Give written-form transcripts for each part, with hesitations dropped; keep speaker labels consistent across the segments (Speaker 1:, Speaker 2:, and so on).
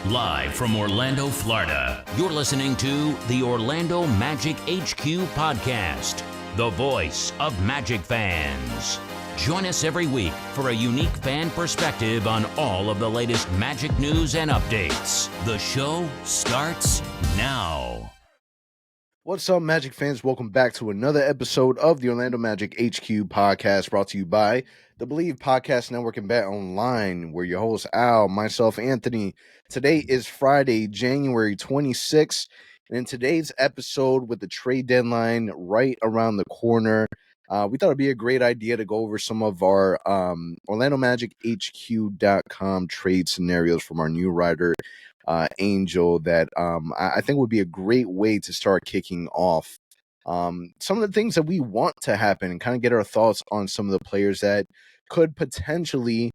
Speaker 1: Live from Orlando, Florida, you're listening to the Orlando Magic HQ podcast, the voice of Magic fans. Join us every week for a unique fan perspective on all of the latest Magic news and updates. The show starts now.
Speaker 2: What's up, Magic fans? Welcome back to another episode of the Orlando Magic HQ podcast, brought to you by the Believe Podcast Network and Bet Online. We're your hosts, Al, myself, Anthony. Today is Friday, January 26th, and in today's episode, with the trade deadline right around the corner, we thought it'd be a great idea to go over some of our OrlandoMagicHQ.com trade scenarios from our new writer, Angel, that I think would be a great way to start kicking off some of the things that we want to happen and kind of get our thoughts on some of the players that could potentially,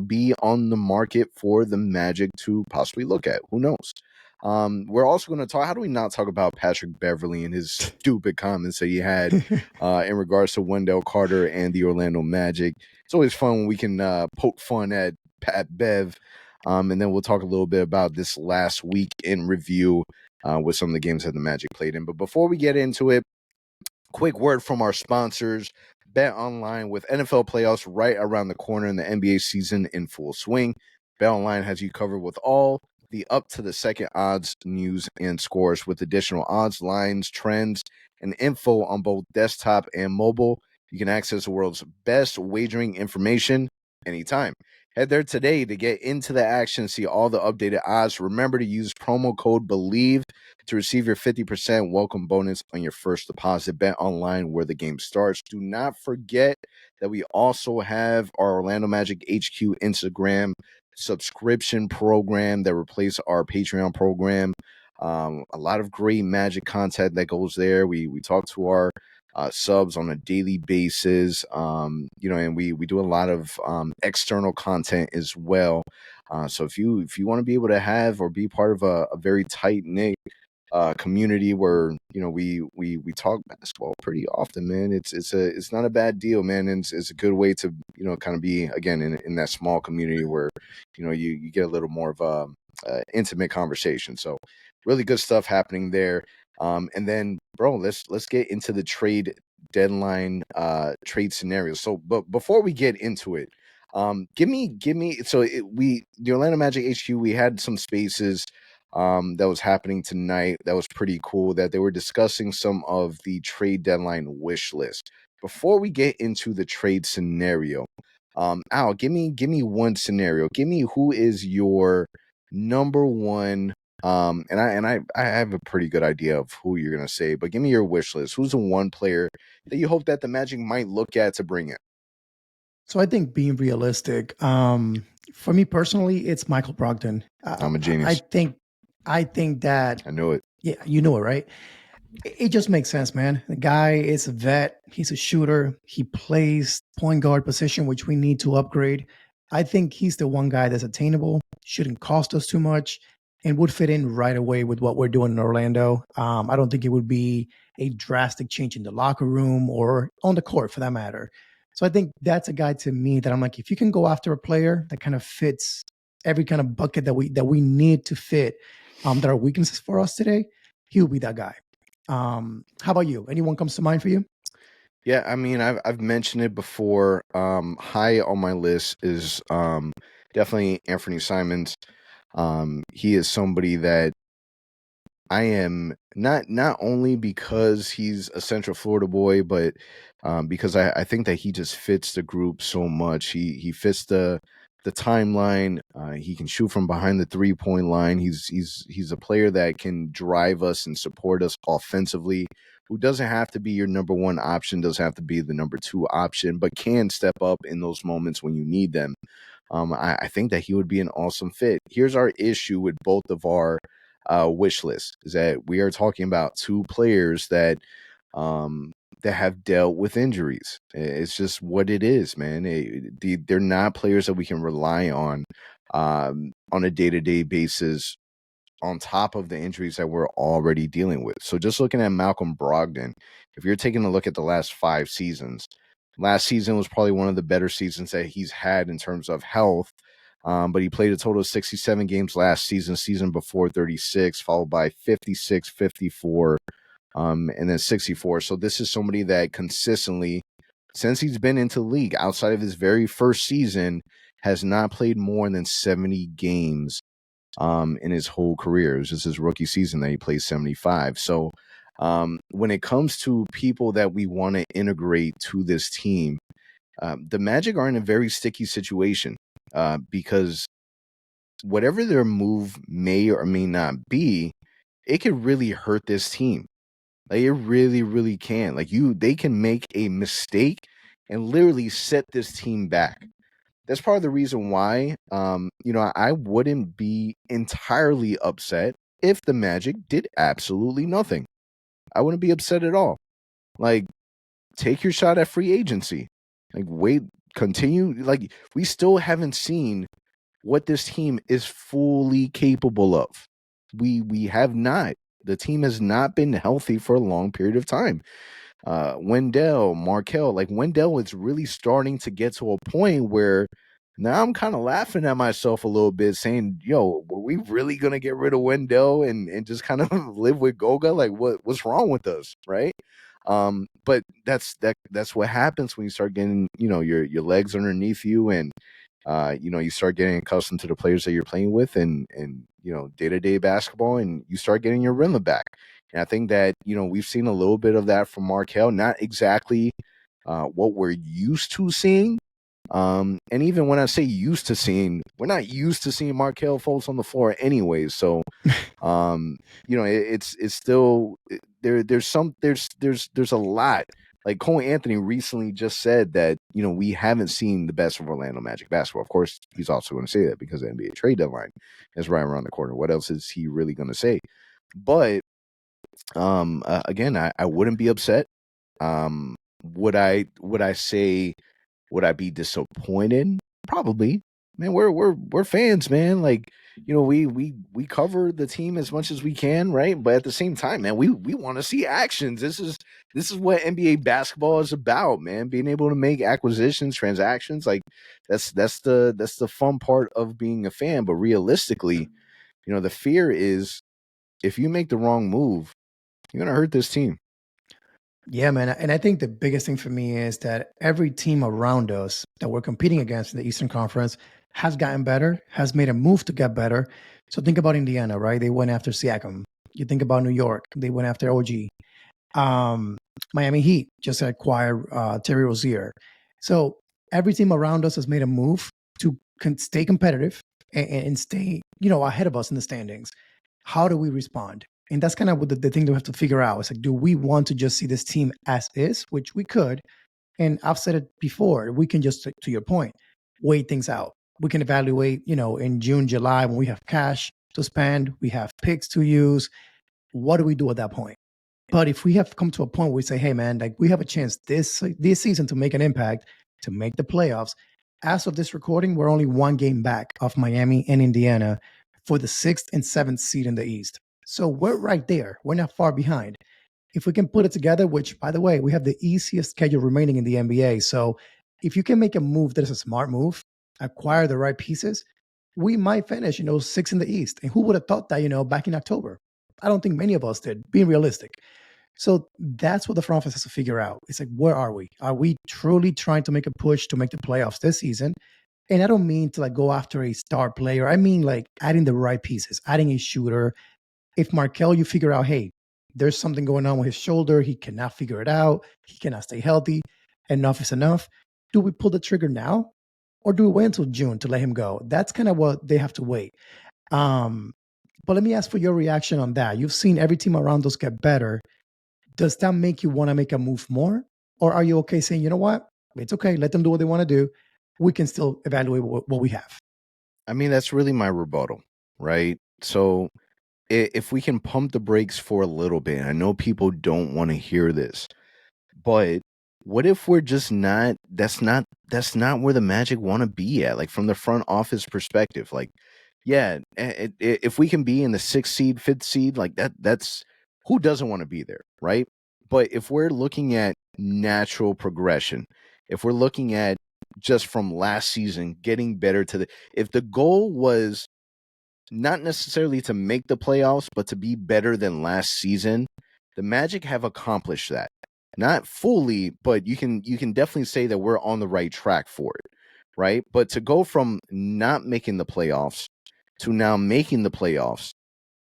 Speaker 2: be on the market for the Magic to possibly look at. Who knows? We're also going to talk, how do we not talk about Patrick Beverly and his stupid comments that he had in regards to Wendell Carter and the Orlando Magic. It's always fun when we can poke fun at Pat Bev. And then we'll talk a little bit about this last week in review with some of the games that the Magic played in. But before we get into it, quick word from our sponsors. Bet Online, with NFL playoffs right around the corner and the NBA season in full swing. Bet Online has you covered with all the up-to-the-second odds, news, and scores, with additional odds, lines, trends, and info on both desktop and mobile. You can access the world's best wagering information anytime. Head there today to get into the action, see all the updated odds. Remember to use promo code BELIEVE to receive your 50% welcome bonus on your first deposit. Bet Online, where the game starts. Do not forget that we also have our Orlando Magic HQ Instagram subscription program that replaced our Patreon program. A lot of great Magic content that goes there. We talk to our subs on a daily basis, and we do a lot of external content as well. So if you want to be able to have or be part of a very tight knit community where we talk basketball pretty often, man, it's not a bad deal, man, and it's a good way to kind of be again in that small community where you get a little more of a intimate conversation. So really good stuff happening there. And then, bro, let's get into the trade deadline trade scenarios. So, but before we get into it, give me. So the Orlando Magic HQ, we had some spaces that was happening tonight. That was pretty cool. That they were discussing some of the trade deadline wish list. Before we get into the trade scenario, Al, give me one scenario. Give me who is your number one. And I have a pretty good idea of who you're gonna say, but give me your wish list. Who's the one player that you hope that the Magic might look at to bring in?
Speaker 3: So I think, being realistic, for me personally, it's Michael Brogdon.
Speaker 2: I'm a genius.
Speaker 3: I think that
Speaker 2: I know it.
Speaker 3: Yeah, you know it, right? It just makes sense, man. The guy is a vet. He's a shooter. He plays point guard position, which we need to upgrade. I think he's the one guy that's attainable, shouldn't cost us too much, and would fit in right away with what we're doing in Orlando. I don't think it would be a drastic change in the locker room or on the court, for that matter. So I think that's a guy, to me, that I'm like, if you can go after a player that kind of fits every kind of bucket that we need to fit, that are weaknesses for us today, he will be that guy. How about you? Anyone comes to mind for you?
Speaker 2: Yeah, I mean, I've mentioned it before. High on my list is definitely Anthony Simons. He is somebody that I am not only because he's a Central Florida boy, but because I think that he just fits the group so much. He fits the timeline. He can shoot from behind the 3-point line. He's a player that can drive us and support us offensively, who doesn't have to be your number one option, doesn't have to be the number two option, but can step up in those moments when you need them. I think that he would be an awesome fit. Here's our issue with both of our wish lists, is that we are talking about two players that have dealt with injuries. It's just what it is, man. They're not players that we can rely on a day-to-day basis, on top of the injuries that we're already dealing with. So just looking at Malcolm Brogdon, if you're taking a look at the last 5 seasons, last season was probably one of the better seasons that he's had in terms of health. But he played a total of 67 games last season before 36, followed by 56, 54, and then 64. So this is somebody that consistently, since he's been into the league, outside of his very first season, has not played more than 70 games in his whole career. It was just his rookie season that he played 75. So when it comes to people that we want to integrate to this team, the Magic are in a very sticky situation because whatever their move may or may not be, it could really hurt this team. Like it really, really can. They can make a mistake and literally set this team back. That's part of the reason why, I wouldn't be entirely upset if the Magic did absolutely nothing. I wouldn't be upset at all. Like, take your shot at free agency. Like, wait, continue. Like, we still haven't seen what this team is fully capable of. We have not. The team has not been healthy for a long period of time. Wendell, Markelle, like Wendell is really starting to get to a point where now I'm kind of laughing at myself a little bit, saying, "Yo, were we really gonna get rid of Wendell and just kind of live with Goga? Like, what's wrong with us, right?" But that's what happens when you start getting, your legs underneath you, and you start getting accustomed to the players that you're playing with, and day-to-day basketball, and you start getting your rhythm back. And I think that we've seen a little bit of that from Markelle, not exactly what we're used to seeing. And even when I say used to seeing, we're not used to seeing Markelle Fultz on the floor anyways. So, it's still there's a lot. Like Cole Anthony recently just said that, we haven't seen the best of Orlando Magic basketball. Of course, he's also going to say that because the NBA trade deadline is right around the corner. What else is he really going to say? But again, I wouldn't be upset. Would I say, would I be disappointed? Probably. Man, we're fans, man. Like, we cover the team as much as we can, right? But at the same time, man, we want to see actions. This is what NBA basketball is about, man. Being able to make acquisitions, transactions, like that's the fun part of being a fan. But realistically, the fear is if you make the wrong move, you're gonna hurt this team.
Speaker 3: Yeah, man. And I think the biggest thing for me is that every team around us that we're competing against in the Eastern Conference has gotten better, has made a move to get better. So think about Indiana, right? They went after Siakam. You think about New York, they went after OG. Um, Miami Heat just acquired Terry Rozier. So every team around us has made a move to stay competitive and stay, ahead of us in the standings. How do we respond? And that's kind of what the thing that we have to figure out. It's like, do we want to just see this team as is, which we could? And I've said it before, we can just, to your point, wait things out. We can evaluate, in June, July, when we have cash to spend, we have picks to use. What do we do at that point? But if we have come to a point where we say, hey, man, like we have a chance this season to make an impact, to make the playoffs. As of this recording, we're only one game back of Miami and Indiana for the 6th and 7th seed in the East. So we're right there. We're not far behind. If we can put it together, which, by the way, we have the easiest schedule remaining in the NBA. So if you can make a move that is a smart move, acquire the right pieces, we might finish, 6th in the East. And who would have thought that, back in October? I don't think many of us did, being realistic. So that's what the front office has to figure out. It's like, where are we? Are we truly trying to make a push to make the playoffs this season? And I don't mean to like go after a star player. I mean like adding the right pieces, adding a shooter. If Markelle, you figure out, hey, there's something going on with his shoulder, he cannot figure it out, he cannot stay healthy, enough is enough. Do we pull the trigger now? Or do we wait until June to let him go? That's kind of what they have to wait. But let me ask for your reaction on that. You've seen every team around us get better. Does that make you want to make a move more? Or are you okay saying, you know what? It's okay. Let them do what they want to do. We can still evaluate what we have.
Speaker 2: I mean, that's really my rebuttal, right? So if we can pump the brakes for a little bit, I know people don't want to hear this, but what if we're just not, that's not where the Magic want to be at, like from the front office perspective. Like, yeah, if we can be in the 6th seed, 5th seed, like that's who doesn't want to be there, right? But if we're looking at natural progression, if we're looking at just from last season, getting better if the goal was not necessarily to make the playoffs, but to be better than last season, the Magic have accomplished that. Not fully, but you can definitely say that we're on the right track for it, right? But to go from not making the playoffs to now making the playoffs,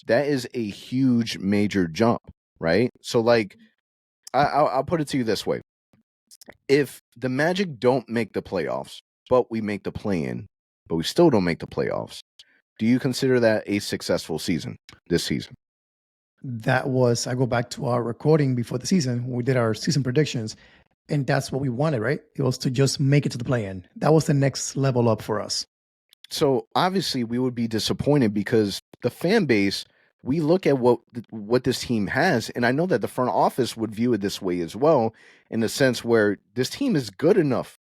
Speaker 2: that is a huge major jump, right? So like I'll put it to you this way. If the Magic don't make the playoffs, but we make the play-in, but we still don't make the playoffs, do you consider that a successful season this season?
Speaker 3: That was, I go back to our recording before the season. We did our season predictions, and that's what we wanted, right? It was to just make it to the play-in. That was the next level up for us.
Speaker 2: So obviously we would be disappointed because the fan base, we look at what this team has, and I know that the front office would view it this way as well, in the sense where this team is good enough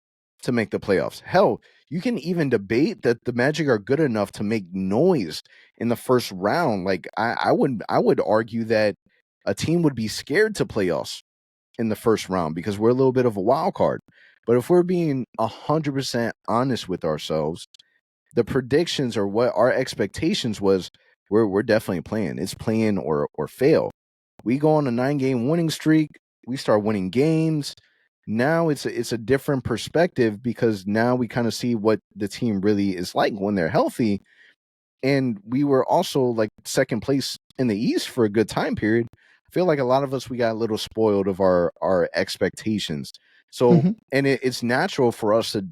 Speaker 2: to make the playoffs. Hell, you can even debate that the Magic are good enough to make noise in the first round. Like I would argue that a team would be scared to play us in the first round because we're a little bit of a wild card. But if we're being 100% honest with ourselves, the predictions or what our expectations was, we're definitely playing. It's playing or fail. We go on a 9-game winning streak. We start winning games. Now it's a different perspective because now we kind of see what the team really is like when they're healthy. And we were also like second place in the East for a good time period. I feel like a lot of us, we got a little spoiled of our expectations. So, and it's natural for us to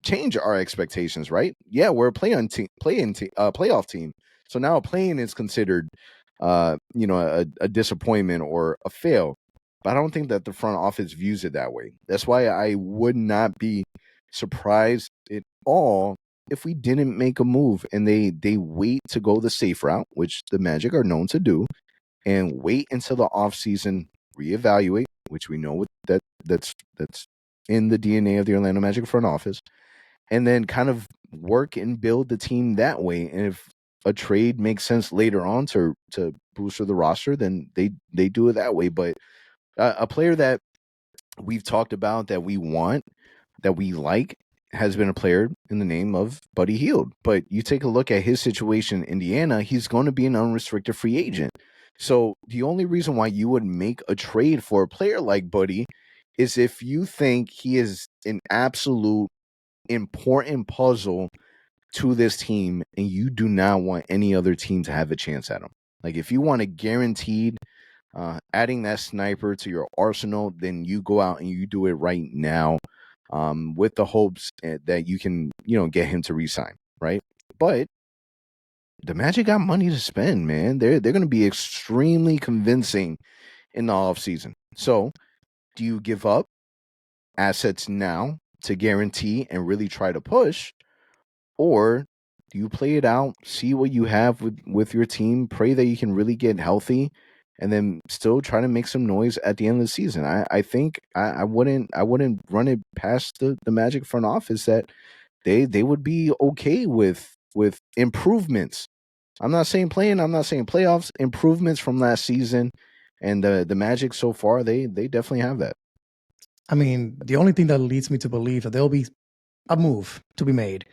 Speaker 2: change our expectations, right? Yeah, we're a playoff team. So now playing is considered, a disappointment or a fail. But I don't think that the front office views it that way. That's why I would not be surprised at all if we didn't make a move and they wait to go the safe route, which the Magic are known to do, and wait until the offseason, reevaluate, which we know that's in the DNA of the Orlando Magic front office, and then kind of work and build the team that way. And if a trade makes sense later on to booster the roster, then they do it that way. But a player that we've talked about that we want, that we like, has been a player in the name of Buddy Hield. But you take a look at his situation in Indiana, he's going to be an unrestricted free agent. So the only reason why you would make a trade for a player like Buddy is if you think he is an absolute important puzzle to this team and you do not want any other team to have a chance at him. Like if you want a guaranteed adding that sniper to your arsenal, then you go out and you do it right now with the hopes that you can, get him to resign, right? But the Magic got money to spend, man. They're going to be extremely convincing in the offseason. So do you give up assets now to guarantee and really try to push, or do you play it out, see what you have with your team, pray that you can really get healthy, and then still try to make some noise at the end of the season? I think I wouldn't run it past the Magic front office that they would be okay with improvements. I'm not saying playing, I'm not saying playoffs, improvements from last season, and the Magic so far they definitely have that.
Speaker 3: I mean, the only thing that leads me to believe that there'll be a move to be made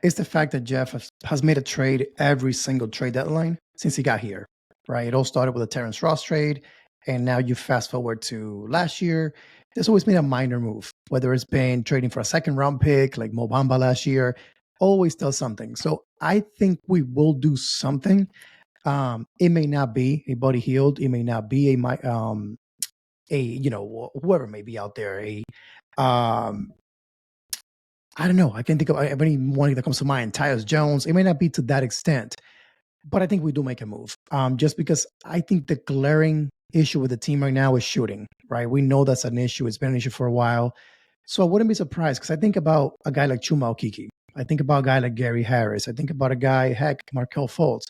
Speaker 3: is the fact that Jeff has made a trade every single trade deadline since he got here, right? It all started with a Terrence Ross trade, and now you fast forward to last year. There's always been a minor move, whether it's been trading for a second round pick like Mo Bamba last year, always does something. So I think we will do something. It may not be a Buddy Hield. It may not be whoever may be out there, I don't know. I can't think of anyone that comes to mind. Tyus Jones. It may not be to that extent, but I think we do make a move. Just because I think the glaring issue with the team right now is shooting, right? We know that's an issue. It's been an issue for a while. So I wouldn't be surprised because I think about a guy like Chuma Okeke. I think about a guy like Gary Harris. I think about a guy, Markel Fultz.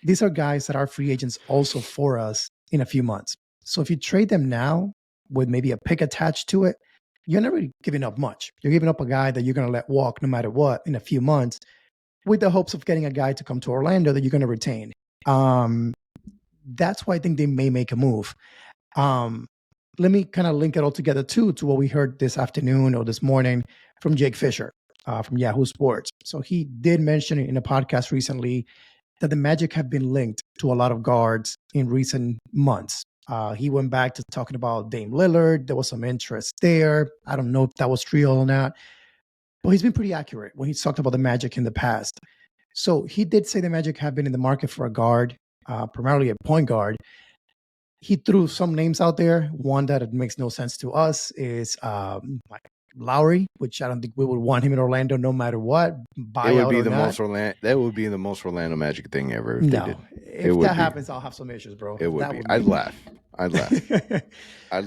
Speaker 3: These are guys that are free agents also for us in a few months. So if you trade them now with maybe a pick attached to it, you're not really giving up much. You're giving up a guy that you're going to let walk no matter what in a few months with the hopes of getting a guy to come to Orlando that you're going to retain. That's why I think they may make a move. let me kind of link it all together too to what we heard this afternoon or this morning from Jake Fisher from Yahoo Sports. So he did mention it in a podcast recently that the Magic have been linked to a lot of guards in recent months. He went back to talking about Dame Lillard. There was some interest there. I don't know if that was real or not, but he's been pretty accurate when he's talked about the Magic in the past. So he did say the Magic have been in the market for a guard, primarily a point guard. He threw some names out there. One that it makes no sense to us is like Lowry, which I don't think we would want him in Orlando no matter what.
Speaker 2: It would be the most Orlando. That would be the most Orlando Magic thing ever. If
Speaker 3: no,
Speaker 2: they did.
Speaker 3: If that happens, I'll have some issues, bro.
Speaker 2: It would
Speaker 3: that
Speaker 2: be.
Speaker 3: Would
Speaker 2: I'd laugh. I'd laugh.
Speaker 3: But,
Speaker 2: I'd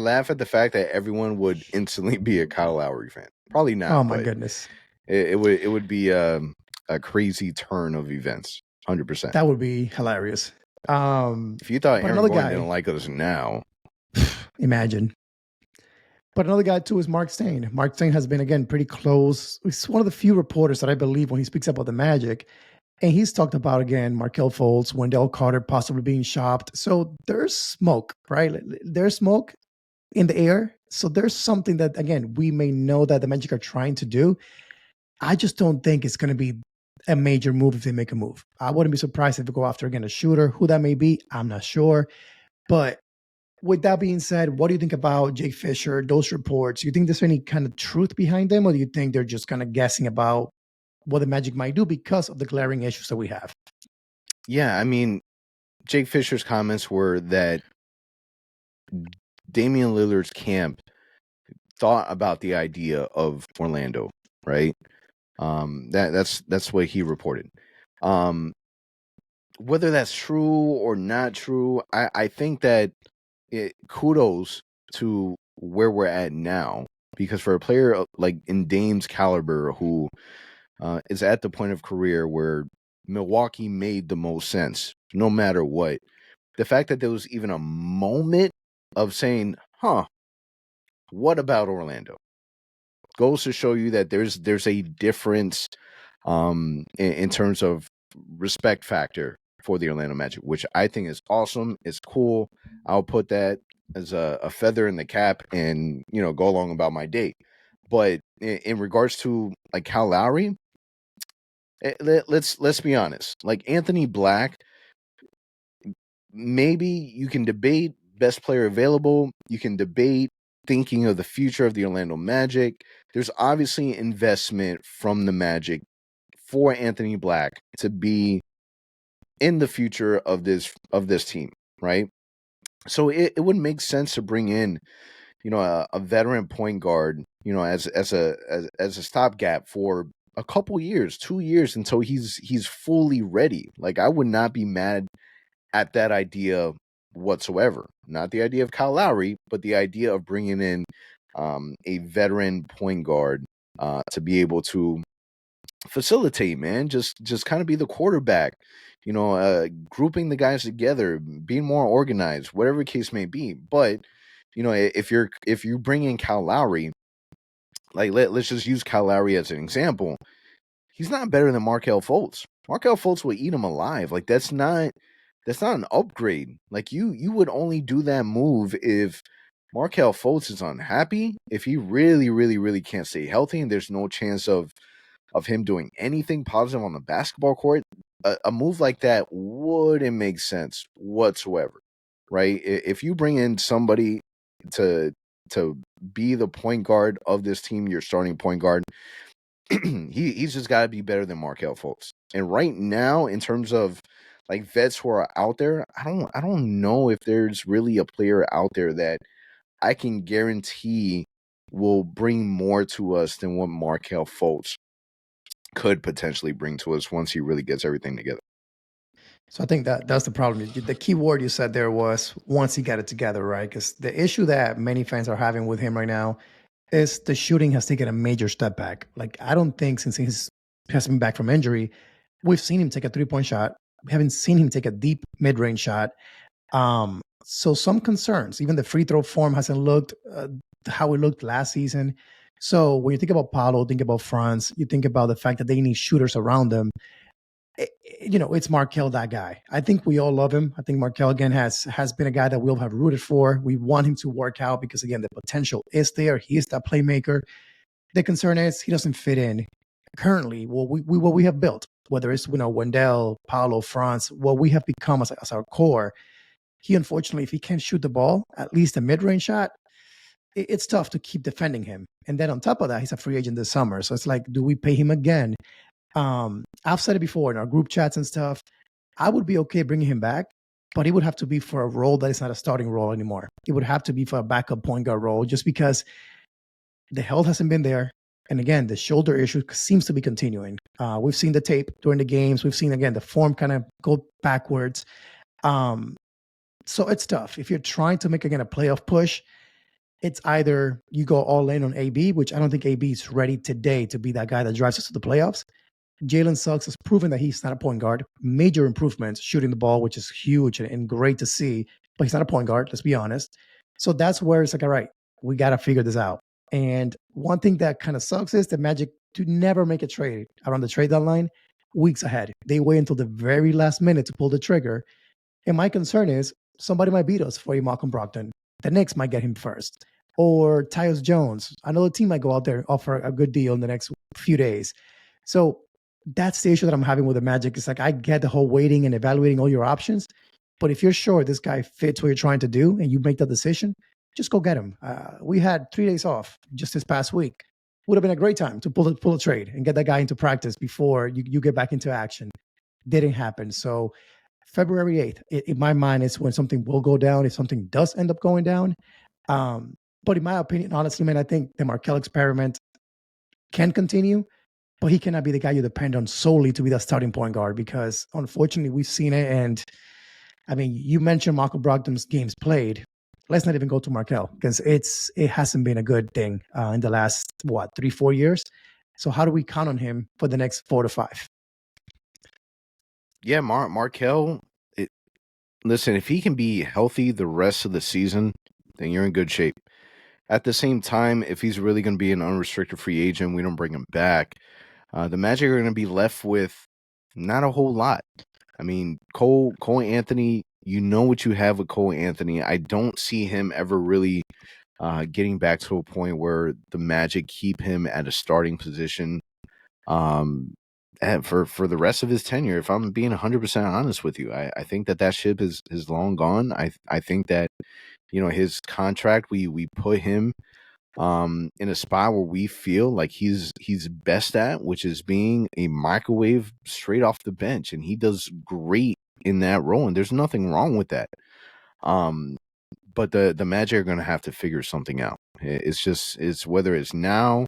Speaker 2: laugh at the fact that everyone would instantly be a Kyle Lowry fan. Probably not.
Speaker 3: Oh my goodness.
Speaker 2: It would be a crazy turn of events. 100%.
Speaker 3: That would be hilarious.
Speaker 2: If you thought Aaron Gordon didn't like us now,
Speaker 3: imagine. But another guy too is Mark Stein. Mark Stein has been again pretty close. He's one of the few reporters that I believe when he speaks about the Magic, and he's talked about again Markelle Fultz, Wendell Carter possibly being shopped. So there's smoke, right? There's smoke in the air. So there's something that again we may know that the Magic are trying to do. I just don't think it's going to be a major move if they make a move. I wouldn't be surprised if they go after again a shooter. Who that may be, I'm not sure. But with that being said, what do you think about Jake Fisher, those reports? Do you think there's any kind of truth behind them, or do you think they're just kind of guessing about what the Magic might do because of the glaring issues that we have?
Speaker 2: Yeah, I mean, Jake Fisher's comments were that Damian Lillard's camp thought about the idea of Orlando, right? That's what he reported. Whether that's true or not true, I think that kudos to where we're at now, because for a player like in Dame's caliber who is at the point of career where Milwaukee made the most sense, no matter what, the fact that there was even a moment of saying, what about Orlando? Goes to show you that there's a difference in terms of respect factor for the Orlando Magic, which I think is awesome. It's cool. I'll put that as a feather in the cap and, go along about my day. But in regards to like Kyle Lowry, let's be honest. Like Anthony Black, maybe you can debate best player available. You can debate thinking of the future of the Orlando Magic. There's obviously investment from the Magic for Anthony Black to be in the future of this team, right? So it would make sense to bring in, a veteran point guard, as a stopgap for a couple years, 2 years until he's fully ready. Like I would not be mad at that idea whatsoever. Not the idea of Kyle Lowry, but the idea of bringing in a veteran point guard to be able to facilitate, man. Just kind of be the quarterback, grouping the guys together, being more organized, whatever the case may be. But if you bring in Kyle Lowry, like let's just use Kyle Lowry as an example. He's not better than Markelle Fultz. Markelle Fultz will eat him alive. Like that's not an upgrade. Like you would only do that move if Markelle Fultz is unhappy, if he really, really, really can't stay healthy and there's no chance of him doing anything positive on the basketball court. A move like that wouldn't make sense whatsoever, right? If you bring in somebody to be the point guard of this team, your starting point guard, he's just got to be better than Markelle Fultz. And right now, in terms of like vets who are out there, I don't know if there's really a player out there that I can guarantee will bring more to us than what Markelle Fultz could potentially bring to us once he really gets everything together.
Speaker 3: So I think that's the problem. The key word you said there was once he got it together, right? Because the issue that many fans are having with him right now is the shooting has taken a major step back. Like I don't think since he has been back from injury, we've seen him take a 3-point shot. We haven't seen him take a deep mid-range shot. So some concerns. Even the free throw form hasn't looked how it looked last season. So when you think about Paolo, think about Franz, you think about the fact that they need shooters around them. It's Markelle, that guy. I think we all love him. I think Markelle, again, has been a guy that we'll have rooted for. We want him to work out because, again, the potential is there. He is that playmaker. The concern is he doesn't fit in currently what we have built, whether it's Wendell, Paolo, Franz, what we have become as our core. He, unfortunately, if he can't shoot the ball, at least a mid-range shot, it's tough to keep defending him. And then on top of that, he's a free agent this summer. So it's like, do we pay him again? I've said it before in our group chats and stuff. I would be okay bringing him back, but it would have to be for a role that is not a starting role anymore. It would have to be for a backup point guard role, just because the health hasn't been there. And again, the shoulder issue seems to be continuing. We've seen the tape during the games. We've seen, again, the form kind of go backwards. So it's tough. If you're trying to make, again, a playoff push, it's either you go all in on AB, which I don't think AB is ready today to be that guy that drives us to the playoffs. Jalen Suggs has proven that he's not a point guard. Major improvements shooting the ball, which is huge and great to see. But he's not a point guard, let's be honest. So that's where it's like, all right, we got to figure this out. And one thing that kind of sucks is the Magic do never make a trade around the trade deadline weeks ahead. They wait until the very last minute to pull the trigger. And my concern is somebody might beat us for a Malcolm Brogdon. The Knicks might get him first. Or Tyus Jones. Another team might go out there and offer a good deal in the next few days. So that's the issue that I'm having with the Magic. It's like, I get the whole waiting and evaluating all your options. But if you're sure this guy fits what you're trying to do and you make that decision, just go get him. We had 3 days off just this past week. Would have been a great time to pull a trade and get that guy into practice before you get back into action. Didn't happen. So February 8th, in my mind, is when something will go down if something does end up going down. But in my opinion, honestly, man, I think the Markelle experiment can continue, but he cannot be the guy you depend on solely to be the starting point guard, because unfortunately we've seen it. And I mean, you mentioned Malcolm Brogdon's games played. Let's not even go to Markelle, because it hasn't been a good thing in the last, 3-4 years. So how do we count on him for the next 4 to 5?
Speaker 2: Yeah, Markelle, listen, if he can be healthy the rest of the season, then you're in good shape. At the same time, if he's really going to be an unrestricted free agent, we don't bring him back, the Magic are going to be left with not a whole lot. I mean, Cole Anthony, you know what you have with Cole Anthony. I don't see him ever really getting back to a point where the Magic keep him at a starting position for the rest of his tenure. If I'm being 100% honest with you, I think that ship is long gone. I think that, his contract, we put him in a spot where we feel like he's best at, which is being a microwave straight off the bench, and he does great in that role, and there's nothing wrong with that. But the Magic are going to have to figure something out. It's whether it's now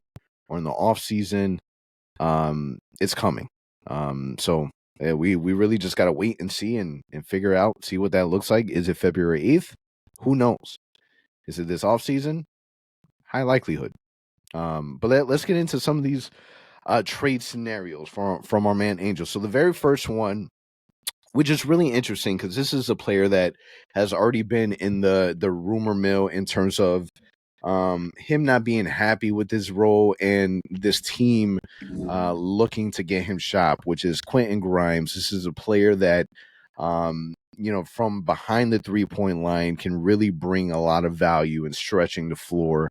Speaker 2: or in the off season, it's coming. So we really just got to wait and see and figure out, see what that looks like. Is it February 8th? Who knows? Is it this off season? High likelihood. But let's get into some of these trade scenarios from our man Angel. So the very first one, which is really interesting because this is a player that has already been in the rumor mill in terms of him not being happy with his role and this team looking to get him shopped, which is Quentin Grimes. This is a player that from behind the 3-point line can really bring a lot of value in stretching the floor.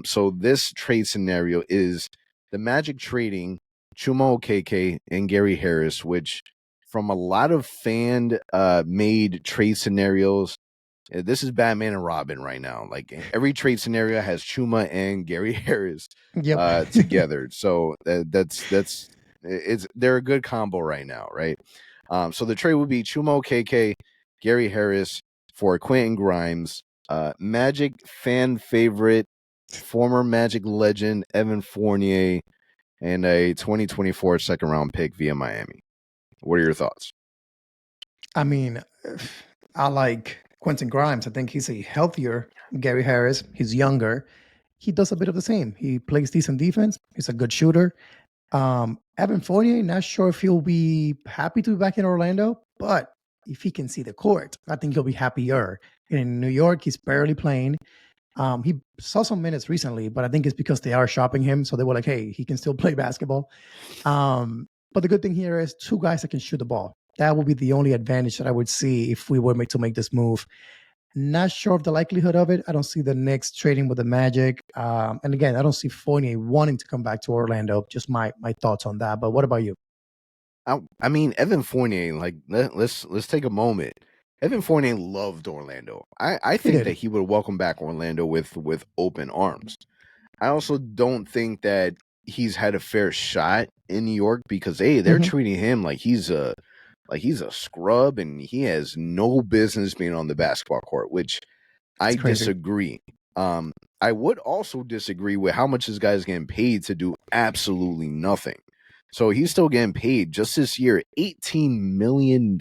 Speaker 2: So this trade scenario is the Magic trading Chuma Okeke and Gary Harris, which from a lot of fan made trade scenarios, this is Batman and Robin right now. Like every trade scenario has Chuma and Gary Harris together. So they're a good combo right now, right? So the trade would be Chuma Okeke, Gary Harris for Quentin Grimes, Magic fan favorite, former Magic legend Evan Fournier, and a 2024 second round pick via Miami. What are your thoughts?
Speaker 3: I mean, I like Quentin Grimes. I think he's a healthier Gary Harris. He's younger. He does a bit of the same. He plays decent defense. He's a good shooter. Evan Fournier, not sure if he'll be happy to be back in Orlando, but if he can see the court, I think he'll be happier. In New York, he's barely playing. He saw some minutes recently, but I think it's because they are shopping him. So they were like, hey, he can still play basketball. But the good thing here is two guys that can shoot the ball. That would be the only advantage that I would see if we were to make this move. Not sure of the likelihood of it. I don't see the Knicks trading with the Magic. And again, I don't see Fournier wanting to come back to Orlando. Just my thoughts on that. But what about you?
Speaker 2: I mean, Evan Fournier, like let's take a moment. Evan Fournier loved Orlando. I think that he would welcome back Orlando with open arms. I also don't think that he's had a fair shot in New York because they're treating him like he's a scrub and he has no business being on the basketball court, which I disagree. I would also disagree with how much this guy is getting paid to do absolutely nothing. So he's still getting paid just this year, $18 million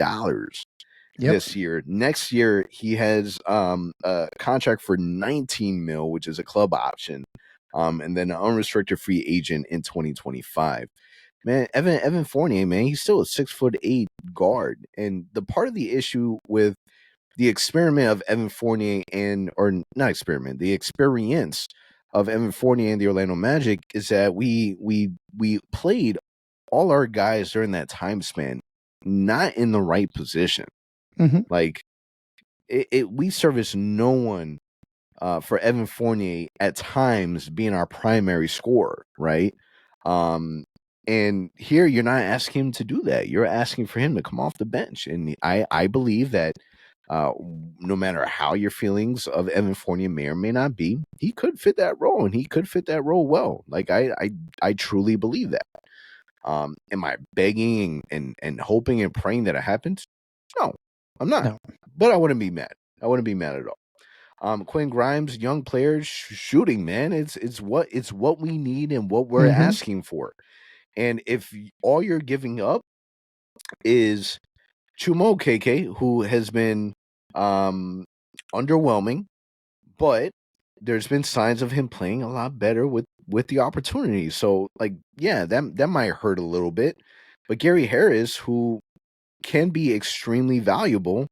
Speaker 2: this year. Next year, he has a contract for $19 million, which is a club option, and then an unrestricted free agent in 2025. Man, Evan Fournier, man, he's still a 6'8" guard, and the part of the issue with the experiment of Evan Fournier the experience of Evan Fournier and the Orlando Magic is that we played all our guys during that time span not in the right position. Like we service no one for Evan Fournier at times being our primary scorer, right? And here you're not asking him to do that. You're asking for him to come off the bench. And I believe that no matter how your feelings of Evan Fournier may or may not be, he could fit that role, and he could fit that role well. Like I truly believe that. Am I begging and hoping and praying that it happens? No, I'm not. No. But I wouldn't be mad. I wouldn't be mad at all. Quinn Grimes, young players shooting, man. It's what we need and what we're asking for. And if all you're giving up is Chumo KK, who has been underwhelming, but there's been signs of him playing a lot better with the opportunity. So, like, yeah, that might hurt a little bit. But Gary Harris, who can be extremely valuable,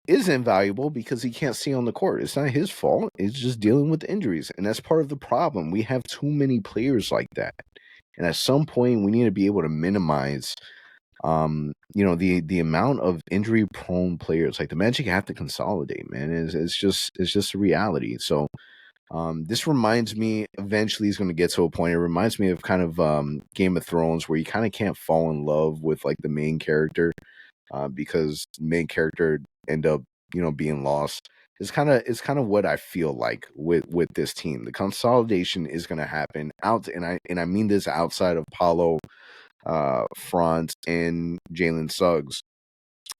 Speaker 2: is invaluable because he can't stay on the court. It's not his fault. It's just dealing with injuries. And that's part of the problem. We have too many players like that. And at some point, we need to be able to minimize the amount of injury prone players. Like the Magic have to consolidate, man. It's just a reality. So this reminds me, eventually he's going to get to a point. It reminds me of kind of Game of Thrones, where you kind of can't fall in love with like the main character because the main character end up being lost. It's kind of what I feel like with this team. The consolidation is going to happen and I mean this outside of Paulo, Franz, and Jalen Suggs.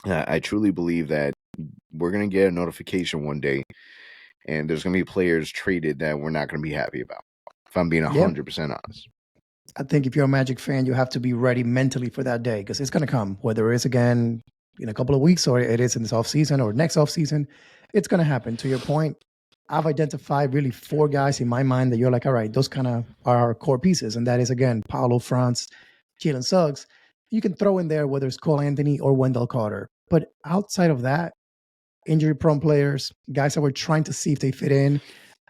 Speaker 2: I truly believe that we're going to get a notification one day, and there's going to be players traded that we're not going to be happy about, if I'm being 100% honest.
Speaker 3: I think if you're a Magic fan, you have to be ready mentally for that day, because it's going to come, whether it is again in a couple of weeks or it is in this offseason or next offseason. It's going to happen. To your point, I've identified really 4 guys in my mind that you're like, all right, those kind of are our core pieces. And that is, again, Paulo, Franz, Jalen Suggs. You can throw in there whether it's Cole Anthony or Wendell Carter. But outside of that, injury-prone players, guys that we're trying to see if they fit in.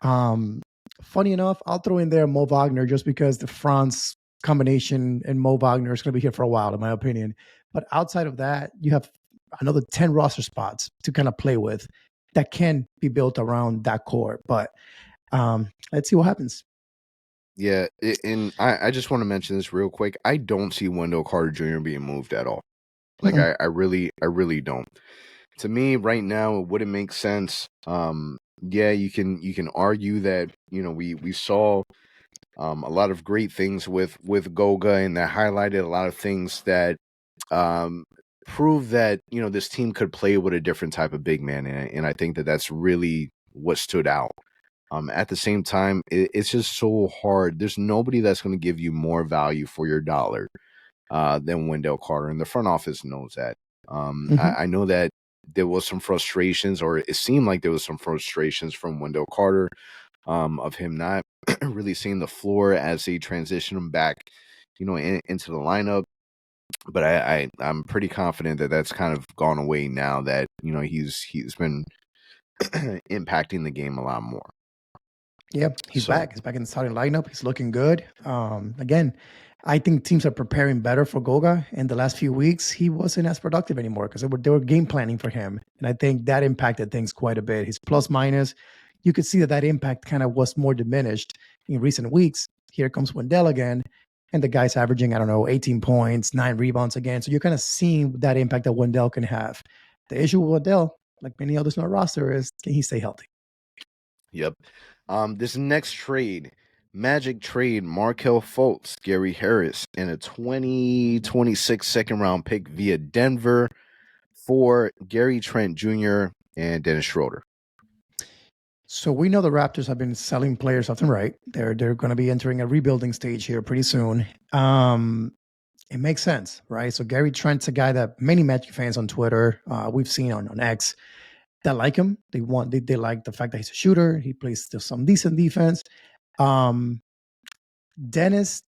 Speaker 3: Funny enough, I'll throw in there Mo Wagner just because the Franz combination and Mo Wagner is going to be here for a while, in my opinion. But outside of that, you have another 10 roster spots to kind of play with that can be built around that core. But let's see what happens.
Speaker 2: Yeah, and I just want to mention this real quick. I don't see Wendell Carter Jr. being moved at all. Like, I really don't. To me, right now, it wouldn't make sense. Yeah, you can argue that we saw a lot of great things with Goga, and that highlighted a lot of things that prove that this team could play with a different type of big man, and I think that that's really what stood out. At the same time, it's just so hard. There's nobody that's going to give you more value for your dollar than Wendell Carter, and the front office knows that. I know that there was some frustrations, or it seemed like there was some frustrations from Wendell Carter of him not really seeing the floor as they transition him back, into the lineup. But I'm pretty confident that that's kind of gone away now that he's been impacting the game a lot more.
Speaker 3: Yep, he's back. He's back in the starting lineup. He's looking good. Again, I think teams are preparing better for Goga. In the last few weeks, he wasn't as productive anymore because they were game planning for him, and I think that impacted things quite a bit. His plus minus, you could see that impact kind of was more diminished in recent weeks. Here comes Wendell again, and the guy's averaging, I don't know, 18 points, 9 rebounds again. So you're kind of seeing that impact that Wendell can have. The issue with Wendell, like many others on our roster, is can he stay healthy?
Speaker 2: Yep. This next trade, Magic trade Markel Fultz, Gary Harris, and a 2026 second round pick via Denver for Gary Trent Jr. and Dennis Schroeder.
Speaker 3: So we know the Raptors have been selling players left and right. They're going to be entering a rebuilding stage here pretty soon. It makes sense, right? So Gary Trent's a guy that many Magic fans on Twitter, we've seen on X, that like him. They like the fact that he's a shooter. He plays some decent defense. Dennis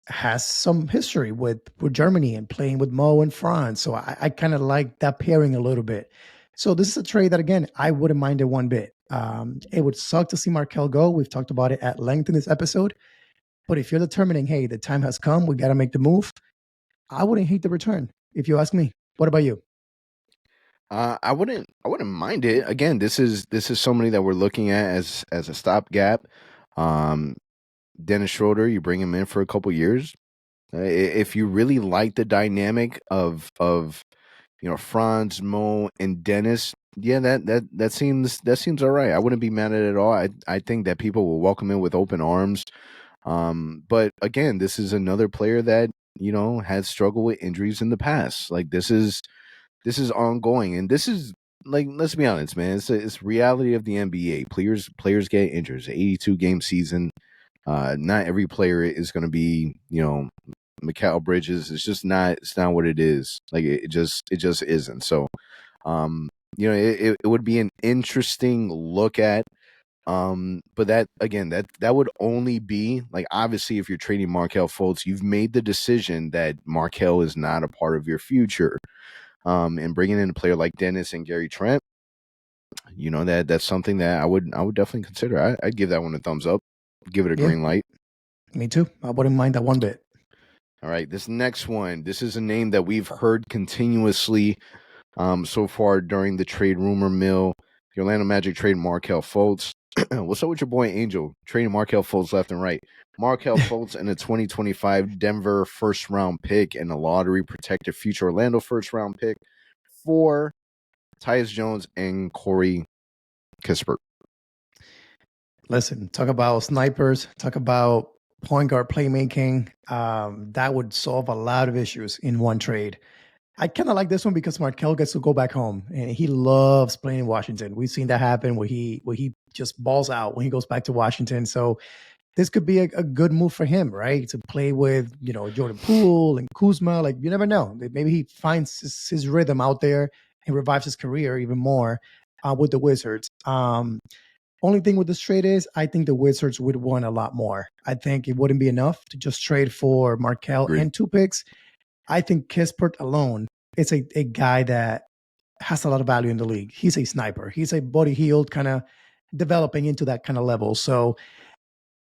Speaker 3: has some history with Germany and playing with Mo in France. So I kind of like that pairing a little bit. So this is a trade that, again, I wouldn't mind it one bit. It would suck to see Markel go. We've talked about it at length in this episode. But if you're determining, hey, the time has come, we got to make the move, I wouldn't hate the return, if you ask me. What about you?
Speaker 2: I wouldn't mind it. Again, this is somebody that we're looking at as a stopgap. Dennis Schroeder, you bring him in for a couple years. If you really like the dynamic of Franz, Mo, and Dennis, yeah, that seems all right. I wouldn't be mad at it at all. I think that people will welcome him with open arms. But again, this is another player that has struggled with injuries in the past. Like this is ongoing, and this is, like, let's be honest, man. It's reality of the NBA. Players get injured. It's an 82 game season. Not every player is going to be, Mikal Bridges. It's just not. It's not what it is. Like it just isn't. So, it would be an interesting look at. But that again, that would only be, like, obviously if you're trading Markel Fultz, you've made the decision that Markel is not a part of your future. And bringing in a player like Dennis and Gary Trent, that's something that I would definitely consider. I'd give that one a thumbs up. Give it a green light.
Speaker 3: Me too. I wouldn't mind that one bit.
Speaker 2: All right, this next one. This is a name that we've heard continuously so far during the trade rumor mill. The Orlando Magic trade Markel Fultz. What's up with your boy Angel? Trading Markel Fultz left and right. Markel Fultz and a 2025 Denver first round pick and a lottery protected future Orlando first round pick for Tyus Jones and Corey Kispert.
Speaker 3: Listen, talk about snipers, talk about point guard playmaking. That would solve a lot of issues in one trade. I kind of like this one because Markel gets to go back home, and he loves playing in Washington. We've seen that happen where he just balls out when he goes back to Washington. So this could be a good move for him, right? To play with, Jordan Poole and Kuzma. Like, you never know. Maybe he finds his rhythm out there and revives his career even more with the Wizards. Only thing with this trade is I think the Wizards would want a lot more. I think it wouldn't be enough to just trade for Markel and 2 picks. I think Kispert alone is a guy that has a lot of value in the league. He's a sniper. He's a body healed, kind of developing into that kind of level. So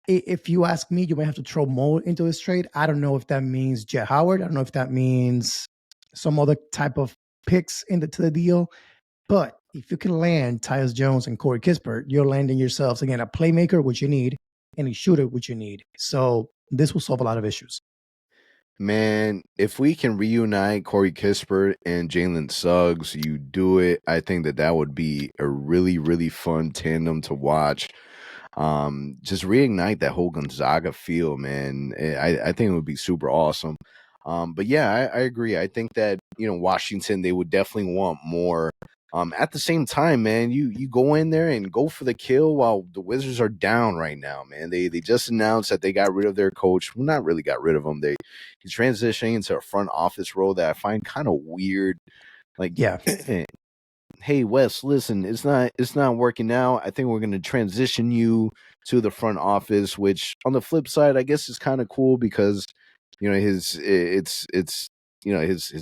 Speaker 3: if you ask me, you might have to throw more into this trade. I don't know if that means Jet Howard. I don't know if that means some other type of picks to the deal. But if you can land Tyus Jones and Corey Kispert, you're landing yourselves, again, a playmaker, which you need, and a shooter, which you need. So this will solve a lot of issues.
Speaker 2: Man, if we can reunite Corey Kispert and Jalen Suggs, you do it. I think that would be a really, really fun tandem to watch. Just reignite that whole Gonzaga feel, man. I think it would be super awesome. But yeah, I agree. I think that, Washington, they would definitely want more. At the same time, man, you go in there and go for the kill while the Wizards are down right now, man. They just announced that they got rid of their coach. Well, not really got rid of him. He's transitioning into a front office role that I find kind of weird. Like,
Speaker 3: yeah.
Speaker 2: Hey, Wes, listen, it's not working out. I think we're going to transition you to the front office, which on the flip side, I guess is kind of cool because, his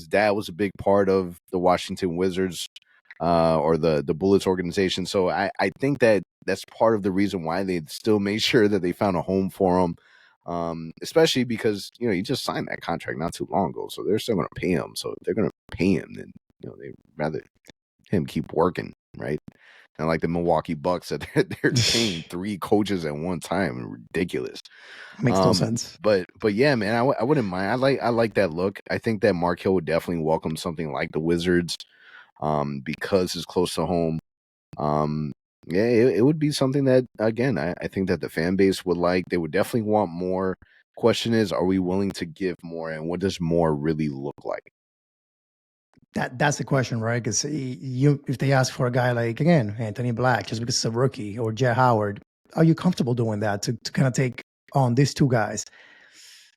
Speaker 2: dad was a big part of the Washington Wizards or the Bullets organization. So I think that that's part of the reason why they still made sure that they found a home for him. Especially because he just signed that contract not too long ago, so they're still going to pay him. So if they're going to pay him, then they'd rather him keep working, right? And like the Milwaukee Bucks, that they're paying 3 coaches at one time, ridiculous.
Speaker 3: Makes no sense.
Speaker 2: But yeah, man, I wouldn't mind. I like that look. I think that Mark Hill would definitely welcome something like the Wizards, because it's close to home. Yeah, it would be something that, again, I think that the fan base would like. They would definitely want more. Question is, are we willing to give more, and what does more really look like?
Speaker 3: That's the question, right? Because if they ask for a guy like, again, Anthony Black, just because it's a rookie, or Jet Howard, are you comfortable doing that to kind of take on these 2 guys?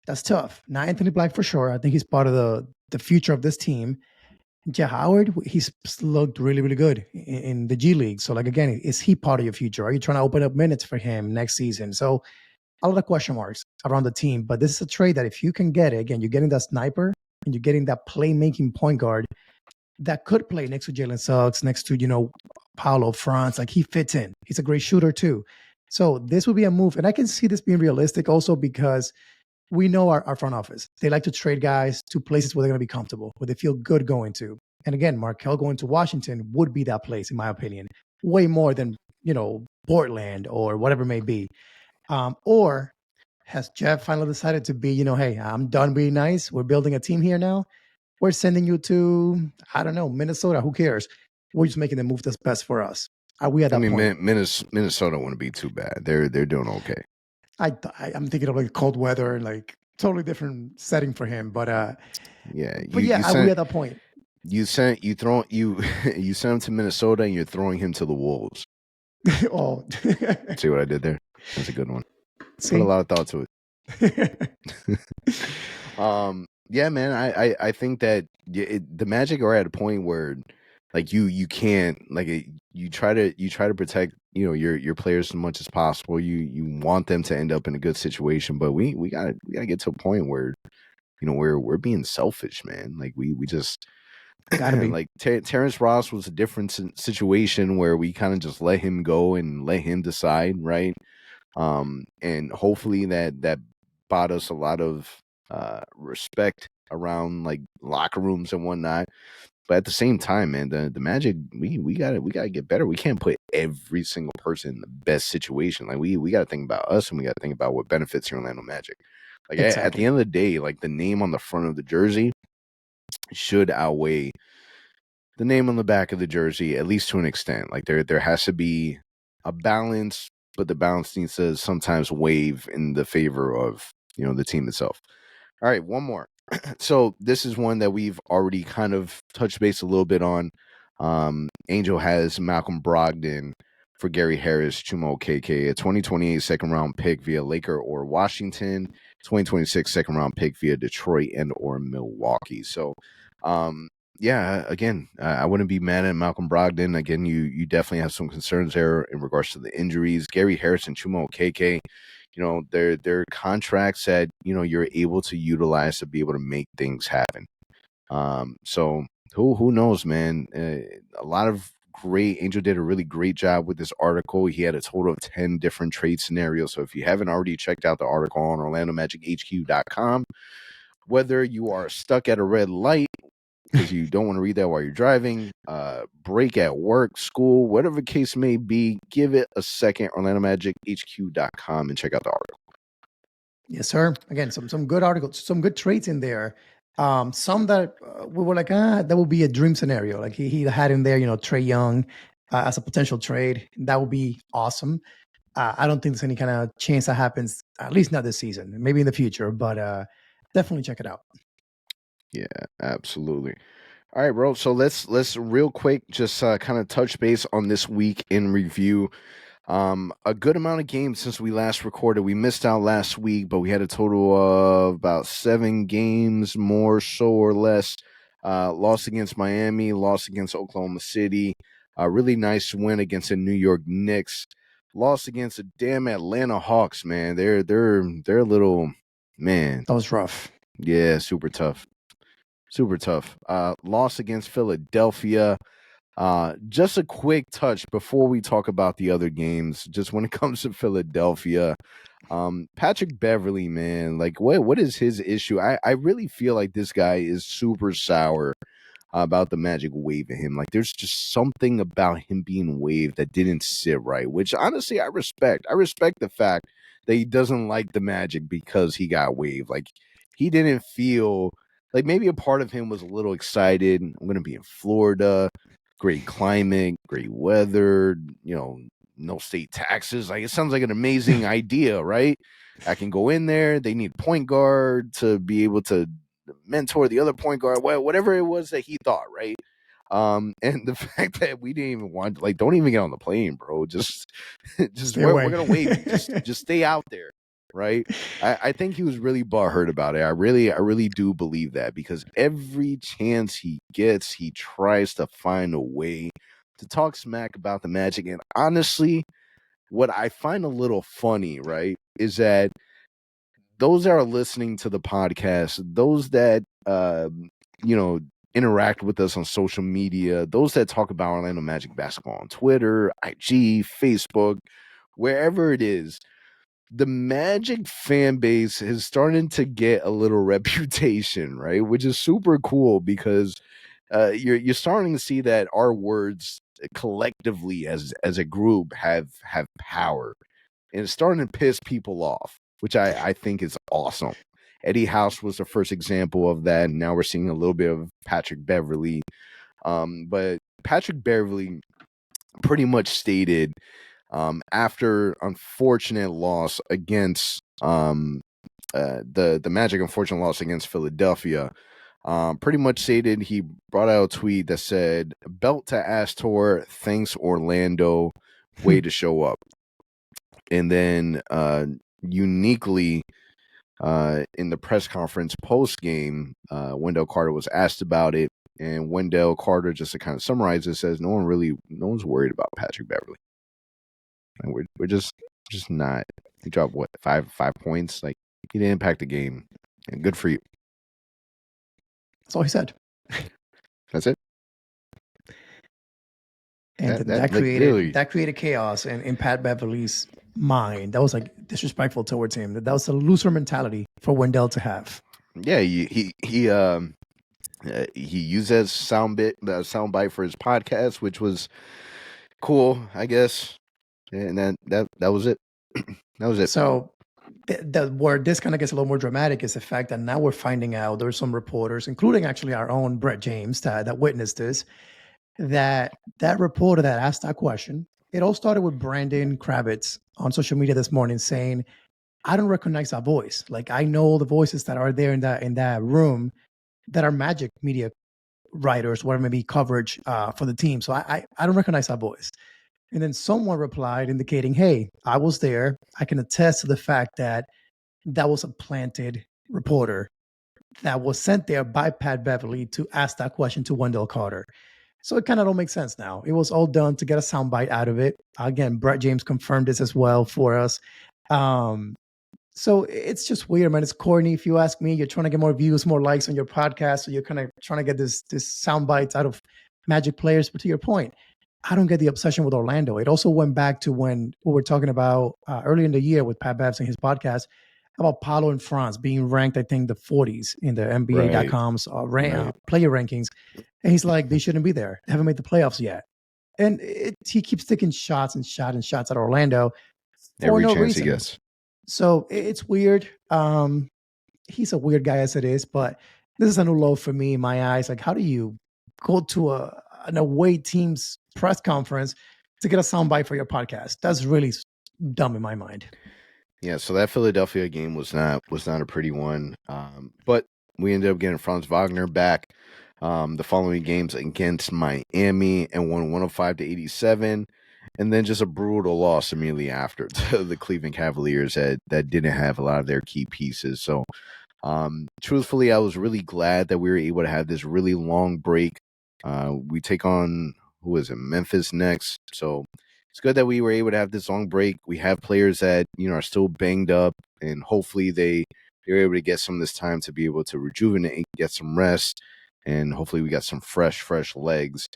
Speaker 3: That's tough. Now, Anthony Black, for sure, I think he's part of the future of this team. Jet Howard, he's looked really, really good in the G League. So, like, again, is he part of your future? Are you trying to open up minutes for him next season? So, a lot of question marks around the team. But this is a trade that if you can get it, again, you're getting that sniper and you're getting that playmaking point guard that could play next to Jalen Suggs, next to, Paulo Franz. Like, he fits in. He's a great shooter, too. So, this would be a move. And I can see this being realistic also because we know our front office. They like to trade guys to places where they're going to be comfortable, where they feel good going to. And again, Markelle going to Washington would be that place, in my opinion, way more than, Portland or whatever it may be. Or has Jeff finally decided to be, hey, I'm done being nice. We're building a team here now. We're sending you to, I don't know, Minnesota. Who cares? We're just making the move that's best for us. Are we at that point?
Speaker 2: Minnesota wouldn't be too bad. They're doing okay.
Speaker 3: I'm thinking of like cold weather, like totally different setting for him. But are we at that point?
Speaker 2: You sent him to Minnesota, and you're throwing him to the Wolves.
Speaker 3: Oh,
Speaker 2: see what I did there? That's a good one.
Speaker 3: See?
Speaker 2: Put a lot of thought to it. Yeah, man. I think that the Magic are at a point where, like, you can't, like, you try to protect your players as much as possible. You want them to end up in a good situation, but we gotta get to a point where we're being selfish, man. Like, we just
Speaker 3: gotta be.
Speaker 2: Like Terrence Ross was a different situation where we kind of just let him go and let him decide, right? And hopefully that bought us a lot of respect around, like, locker rooms and whatnot. But at the same time, man, the Magic, we gotta get better. We can't put every single person in the best situation. Like, we gotta think about us, and we gotta think about what benefits your Orlando Magic. Like,
Speaker 3: exactly.
Speaker 2: At the end of the day, like, the name on the front of the jersey should outweigh the name on the back of the jersey, at least to an extent. Like, there has to be a balance, but the balance needs to sometimes wave in the favor of the team itself. All right, one more. So this is one that we've already kind of touched base a little bit on. Angel has Malcolm Brogdon for Gary Harris, Chuma Okeke, a 2028 second round pick via Laker or Washington, 2026 second round pick via Detroit and or Milwaukee. So, yeah, again, I wouldn't be mad at Malcolm Brogdon. Again, you definitely have some concerns there in regards to the injuries. Gary Harris and Chuma Okeke, they're contracts that you're able to utilize to be able to make things happen. So who knows, man? A lot of great. Angel did a really great job with this article. He had a total of 10 different trade scenarios. So if you haven't already checked out the article on OrlandoMagicHQ.com, whether you are stuck at a red light because you don't want to read that while you're driving, break at work, school, whatever the case may be, give it a second. OrlandoMagicHQ.com and check out the article.
Speaker 3: Yes, sir. Again, some good articles, some good traits in there. Some that we were like, that would be a dream scenario. Like he had in there, Trae Young as a potential trade. That would be awesome. I don't think there's any kind of chance that happens, at least not this season, maybe in the future, but definitely check it out.
Speaker 2: Yeah, absolutely. All right, bro. So let's real quick just kind of touch base on this week in review. A good amount of games since we last recorded. We missed out last week, but we had a total of about 7 games, more so or less. Loss against Miami, loss against Oklahoma City, a really nice win against the New York Knicks, loss against the damn Atlanta Hawks, man. They're a little, man.
Speaker 3: That was rough.
Speaker 2: Yeah, super tough. Super tough. Loss against Philadelphia. Just a quick touch before we talk about the other games. Just when it comes to Philadelphia, Patrick Beverly, man, like what is his issue? I really feel like this guy is super sour about the Magic waving him. Like there's just something about him being waved that didn't sit right, which honestly I respect. I respect the fact that he doesn't like the Magic because he got waved. Like he didn't feel like maybe a part of him was a little excited. I'm going to be in Florida, great climate, great weather, no state taxes. Like it sounds like an amazing idea, right? I can go in there. They need point guard to be able to mentor the other point guard, whatever it was that he thought, right? And the fact that we didn't even want, like, don't even get on the plane, bro. Just we're gonna wait. Just stay out there, right? I think he was really butthurt about it. I really do believe that because every chance he gets, he tries to find a way to talk smack about the Magic. And honestly, what I find a little funny, right, is that those that are listening to the podcast, those that you know interact with us on social media, those that talk about Orlando Magic basketball on Twitter, IG, Facebook, wherever it is, the Magic fan base is starting to get a little reputation, right? Which is super cool because you're starting to see that our words collectively as a group have power, and it's starting to piss people off, which I think is awesome. Eddie House was the first example of that, and now we're seeing a little bit of Patrick Beverly. But Patrick Beverly pretty much stated after unfortunate loss against the Magic, unfortunate loss against Philadelphia. Pretty much stated he brought out a tweet that said, "Belt to ass tour, thanks Orlando, way to show up." And then uniquely in the press conference post game, Wendell Carter was asked about it, and Wendell Carter, just to kind of summarize it, says no one's worried about Patrick Beverly. And we're just not. He dropped what, 5 points? Like he didn't impact the game, and good for you.
Speaker 3: That's all he said.
Speaker 2: That's it.
Speaker 3: And that created chaos in Pat Beverly's mind. That was like disrespectful towards him. That was a loser mentality for Wendell to have.
Speaker 2: Yeah, he used that sound bite for his podcast, which was cool, I guess. And that was it. That was it.
Speaker 3: So where this kind of gets a little more dramatic is the fact that now we're finding out there's some reporters, including actually our own Brett James, that witnessed this. That reporter that asked that question, it all started with Brandon Kravitz on social media this morning saying, "I don't recognize that voice. Like I know the voices that are there in that room that are Magic media writers, whatever may be coverage for the team. So I don't recognize that voice." And then someone replied indicating, "Hey, I was there. I can attest to the fact that was a planted reporter that was sent there by Pat Beverly to ask that question to Wendell Carter." So it kind of don't make sense now. It was all done to get a soundbite out of it. Again, Brett James confirmed this as well for us. So it's just weird, man. It's corny. If you ask me, you're trying to get more views, more likes on your podcast. So you're kind of trying to get this sound bites out of Magic players. But to your point, I don't get the obsession with Orlando. It also went back to when we were talking about early in the year with Pat Babs and his podcast about Paulo and Franz being ranked, I think, the 40s in the NBA.com's player rankings. And he's like, they shouldn't be there. They haven't made the playoffs yet. And he keeps taking shots at Orlando for
Speaker 2: every
Speaker 3: no
Speaker 2: chance
Speaker 3: reason.
Speaker 2: He gets.
Speaker 3: So it's weird. He's a weird guy as it is, but this is a new low for me in my eyes. Like, how do you go to an away team's press conference to get a soundbite for your podcast? That's really dumb in my mind.
Speaker 2: Yeah, so that Philadelphia game was not a pretty one, but we ended up getting Franz Wagner back the following games against Miami and won 105-87, and then just a brutal loss immediately after to the Cleveland Cavaliers that didn't have a lot of their key pieces. So truthfully, I was really glad that we were able to have this really long break. We take on, who is it, Memphis next, so it's good that we were able to have this long break. We have players that are still banged up, and hopefully they're able to get some of this time to be able to rejuvenate, get some rest, and hopefully we got some fresh legs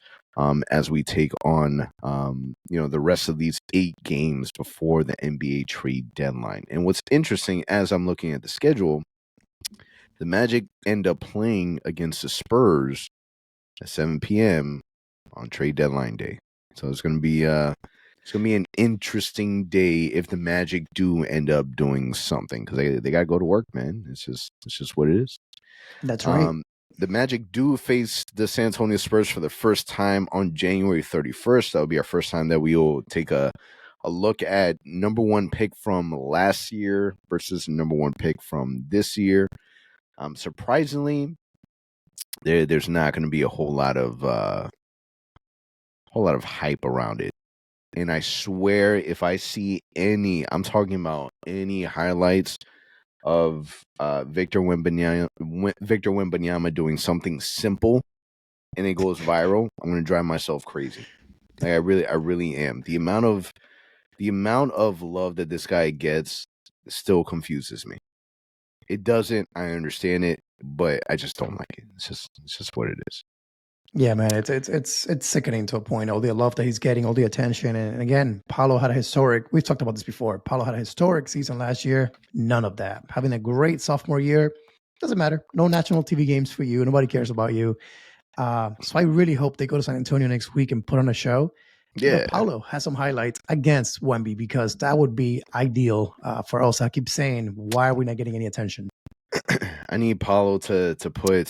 Speaker 2: as we take on, the rest of these 8 games before the NBA trade deadline. And what's interesting, as I'm looking at the schedule, the Magic end up playing against the Spurs at 7 p.m. on trade deadline day. So it's going to be an interesting day if the Magic do end up doing something, because they got to go to work, man. It's just what it is.
Speaker 3: That's right.
Speaker 2: The Magic do face the San Antonio Spurs for the first time on January 31st. That'll be our first time that we will take a look at number 1 pick from last year versus the number 1 pick from this year. Surprisingly, there's not going to be a whole lot of hype around it. And I swear, if I see I'm talking about any highlights of Victor Wembanyama doing something simple and it goes viral, I'm going to drive myself crazy. Like I really am. The amount of love that this guy gets still confuses me. It doesn't. I understand it, but I just don't like it. It's just what it is.
Speaker 3: Yeah, man, it's sickening to a point. All the love that he's getting, all the attention, and again, Paolo had a historic. We've talked about this before. Paolo had a historic season last year. None of that. Having a great sophomore year doesn't matter. No national TV games for you. Nobody cares about you. So I really hope they go to San Antonio next week and put on a show.
Speaker 2: Yeah,
Speaker 3: Paolo has some highlights against Wemby, because that would be ideal for us. I keep saying, why are we not getting any attention?
Speaker 2: I need Paolo to put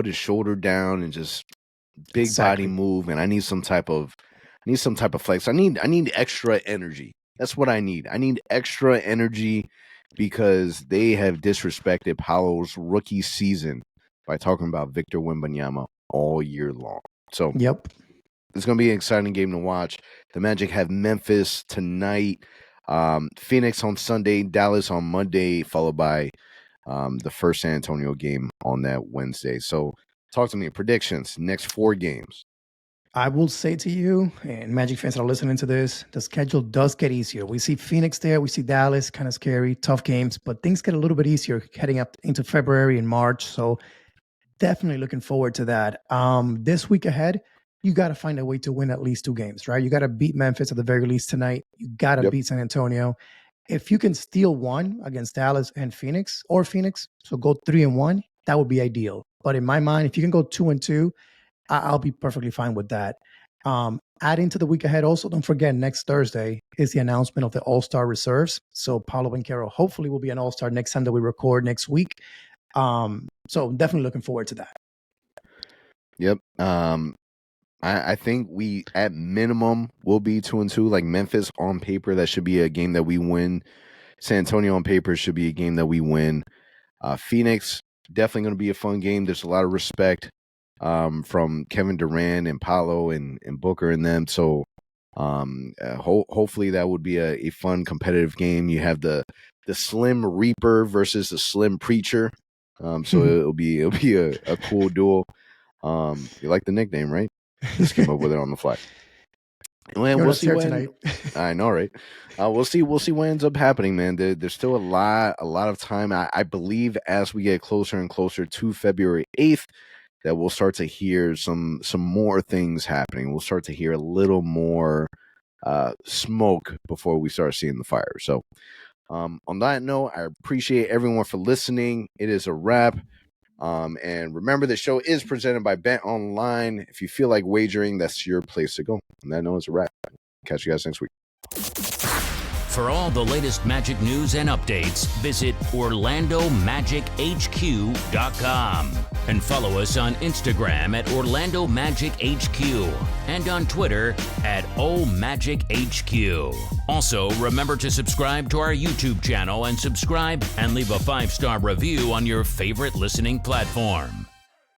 Speaker 2: his shoulder down and just big body move, and I need some type of flex. I need extra energy. That's what I need. I need extra energy, because they have disrespected Paolo's rookie season by talking about Victor Wembanyama all year long. So
Speaker 3: yep,
Speaker 2: it's going to be an exciting game to watch. The Magic have Memphis tonight, Phoenix on Sunday, Dallas on Monday, followed by the first San Antonio game on that Wednesday. So talk to me. Predictions, next 4 games.
Speaker 3: I will say to you, and Magic fans that are listening to this, the schedule does get easier. We see Phoenix there. We see Dallas, kind of scary, tough games, but things get a little bit easier heading up into February and March. So definitely looking forward to that. This week ahead, you got to find a way to win at least 2 games, right? You got to beat Memphis at the very least tonight. You got to beat San Antonio. If you can steal 1 against Dallas and Phoenix, so go 3-1, that would be ideal. But in my mind, if you can go 2-2, I'll be perfectly fine with that. Adding to the week ahead also, don't forget, next Thursday is the announcement of the All-Star reserves. So Paolo Banchero hopefully will be an All-Star next time that we record next week. So definitely looking forward to that.
Speaker 2: Yep. I think we, at minimum, will be 2-2. Like Memphis on paper, that should be a game that we win. San Antonio on paper should be a game that we win. Phoenix, definitely going to be a fun game. There's a lot of respect from Kevin Durant and Paolo and Booker and them. So hopefully that would be a fun competitive game. You have the Slim Reaper versus the Slim Preacher. So it'll be a cool duel. You like the nickname, right? Just came up with it on the fly. And we'll see tonight. I know, right? We'll see what ends up happening, man. There's still a lot of time. I believe as we get closer and closer to February 8th, that we'll start to hear some more things happening. We'll start to hear a little more smoke before we start seeing the fire. So on that note, I appreciate everyone for listening. It is a wrap. And remember, the show is presented by Bet Online. If you feel like wagering, that's your place to go. And that note is a wrap. Catch you guys next week.
Speaker 1: For all the latest Magic news and updates, visit OrlandoMagicHQ.com and follow us on Instagram at Orlando Magic HQ and on Twitter at OMagicHQ. Also, remember to subscribe to our YouTube channel and subscribe and leave a 5-star review on your favorite listening platform.